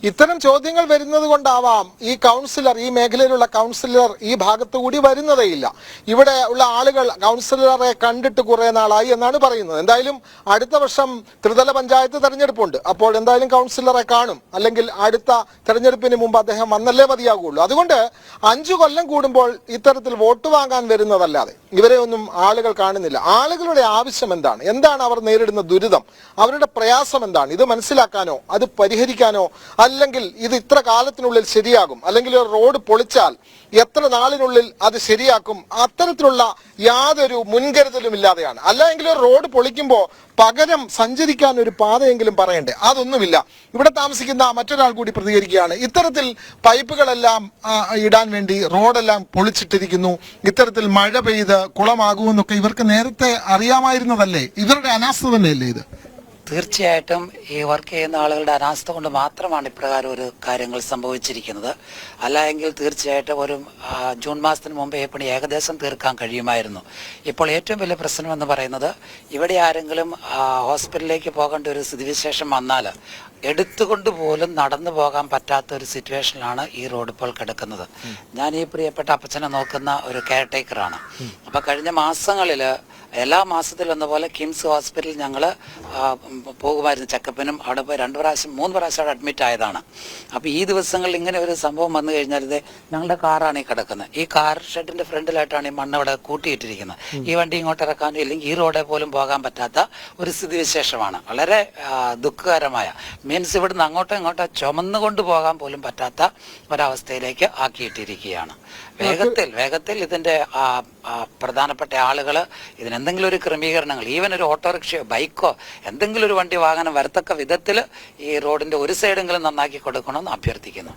ഇത്തരം ചോദ്യങ്ങൾ വരുന്നത് കൊണ്ടാവാം ഈ കൗൺസിലർ, ഈ മേഖലയിലുള്ള കൗൺസിലർ ഈ ഭാഗത്തു കൂടി വരുന്നതേയില്ല. ഇവിടെ ഉള്ള ആളുകൾ കൗൺസിലറെ കണ്ടിട്ട് കുറെ നാളായി എന്നാണ് പറയുന്നത്. എന്തായാലും അടുത്ത വർഷം ത്രിതല പഞ്ചായത്ത് തെരഞ്ഞെടുപ്പുണ്ട്. അപ്പോൾ എന്തായാലും കൗൺസിലറെ കാണും, അല്ലെങ്കിൽ അടുത്ത തെരഞ്ഞെടുപ്പിന് മുമ്പ് അദ്ദേഹം വന്നല്ലേ മതിയാകുള്ളൂ. അതുകൊണ്ട് 5 കൊല്ലം കൂടുമ്പോൾ ഇത്തരത്തിൽ വോട്ട് വാങ്ങാൻ വരുന്നതല്ലാതെ ഇവരെ ഒന്നും ആളുകൾ കാണുന്നില്ല. ആളുകളുടെ ആവശ്യം എന്താണ്, എന്താണ് അവർ നേരിടുന്ന ദുരിതം, അവരുടെ പ്രയാസം എന്താണ്, ഇത് മനസ്സിലാക്കാനോ അത് പരിഹരിക്കാനോ, അല്ലെങ്കിൽ ഇത് ഇത്ര കാലത്തിനുള്ളിൽ ശരിയാകും, അല്ലെങ്കിൽ ഒരു റോഡ് പൊളിച്ചാൽ എത്ര നാളിനുള്ളിൽ അത് ശരിയാക്കും, അത്തരത്തിലുള്ള യാതൊരു മുൻകരുതലും ഇല്ലാതെയാണ്. അല്ലെങ്കിൽ ഒരു റോഡ് പൊളിക്കുമ്പോൾ പകരം സഞ്ചരിക്കാൻ ഒരു പാതയെങ്കിലും പറയണ്ടേ, അതൊന്നുമില്ല. ഇവിടെ താമസിക്കുന്ന മറ്റൊരാൾ കൂടി പ്രതികരിക്കുകയാണ്. ഇത്തരത്തിൽ പൈപ്പുകളെല്ലാം ഇടാൻ വേണ്ടി റോഡെല്ലാം പൊളിച്ചിട്ടിരിക്കുന്നു, ഇത്തരത്തിൽ മഴ പെയ്ത് കുളമാകുമെന്നൊക്കെ ഇവർക്ക് നേരത്തെ അറിയാമായിരുന്നതല്ലേ? ഇവരുടെ അനാസ്ഥ തന്നെയല്ലേ ഇത്? തീർച്ചയായിട്ടും ഈ വർക്ക് ചെയ്യുന്ന ആളുകളുടെ അനാസ്ഥ കൊണ്ട് മാത്രമാണ് ഇപ്രകാരം ഒരു കാര്യങ്ങൾ സംഭവിച്ചിരിക്കുന്നത്. അല്ലായെങ്കിൽ തീർച്ചയായിട്ടും ഒരു ജൂൺ മാസത്തിന് മുമ്പ് ഈ പണി ഏകദേശം തീർക്കാൻ കഴിയുമായിരുന്നു. ഇപ്പോൾ ഏറ്റവും വലിയ പ്രശ്നം എന്ന് പറയുന്നത്, ഇവിടെ ആരെങ്കിലും ഹോസ്പിറ്റലിലേക്ക് പോകേണ്ട ഒരു സ്ഥിതിവിശേഷം വന്നാൽ എടുത്തുകൊണ്ട് പോലും നടന്നു പോകാൻ പറ്റാത്ത ഒരു സിറ്റുവേഷനിലാണ് ഈ റോഡ് ഇപ്പോൾ കിടക്കുന്നത്. ഞാൻ ഈ പ്രിയപ്പെട്ട അപ്പച്ചനെ നോക്കുന്ന ഒരു കെയർ ടേക്കറാണ്. അപ്പോൾ കഴിഞ്ഞ മാസങ്ങളിൽ എല്ലാ മാസത്തിലും എന്ന പോലെ കിംസ് ഹോസ്പിറ്റലിൽ ഞങ്ങൾ പോകുമായിരുന്നു ചെക്കപ്പിനും. അവിടെ പോയി 2 പ്രാവശ്യം 3 പ്രാവശ്യം അവിടെ അഡ്മിറ്റ് ആയതാണ്. അപ്പോൾ ഈ ദിവസങ്ങളിൽ ഇങ്ങനെ ഒരു സംഭവം വന്നു കഴിഞ്ഞാൽ, ഇത് ഞങ്ങളുടെ കാറാണ് ഈ കിടക്കുന്നത്. ഈ കാർ ഷെഡിൻ്റെ ഫ്രണ്ടിലായിട്ടാണ് ഈ മണ്ണ് ഇവിടെ കൂട്ടിയിട്ടിരിക്കുന്നത്. ഈ വണ്ടി ഇങ്ങോട്ട് ഇറക്കാനോ ഇല്ലെങ്കിൽ ഈ റോഡിൽ പോലും പോകാൻ പറ്റാത്ത ഒരു സ്ഥിതിവിശേഷമാണ്. വളരെ ദുഃഖകരമായ, മീൻസ് ഇവിടുന്ന് അങ്ങോട്ടോ ഇങ്ങോട്ടോ ചുമന്നുകൊണ്ട് പോകാൻ പോലും പറ്റാത്ത ഒരവസ്ഥയിലേക്ക് ആക്കിയിട്ടിരിക്കുകയാണ്. വേഗത്തിൽ ഇതിൻ്റെ പ്രധാനപ്പെട്ട ആളുകൾ ഇതിനെന്തെങ്കിലും ഒരു ക്രമീകരണങ്ങൾ, ഈവൻ ഒരു ഓട്ടോറിക്ഷയോ ബൈക്കോ എന്തെങ്കിലും ഒരു വണ്ടി വാഹനം വരത്തക്ക വിധത്തിൽ ഈ റോഡിൻ്റെ ഒരു സൈഡെങ്കിലും നന്നാക്കി കൊടുക്കണമെന്ന് അഭ്യർത്ഥിക്കുന്നു.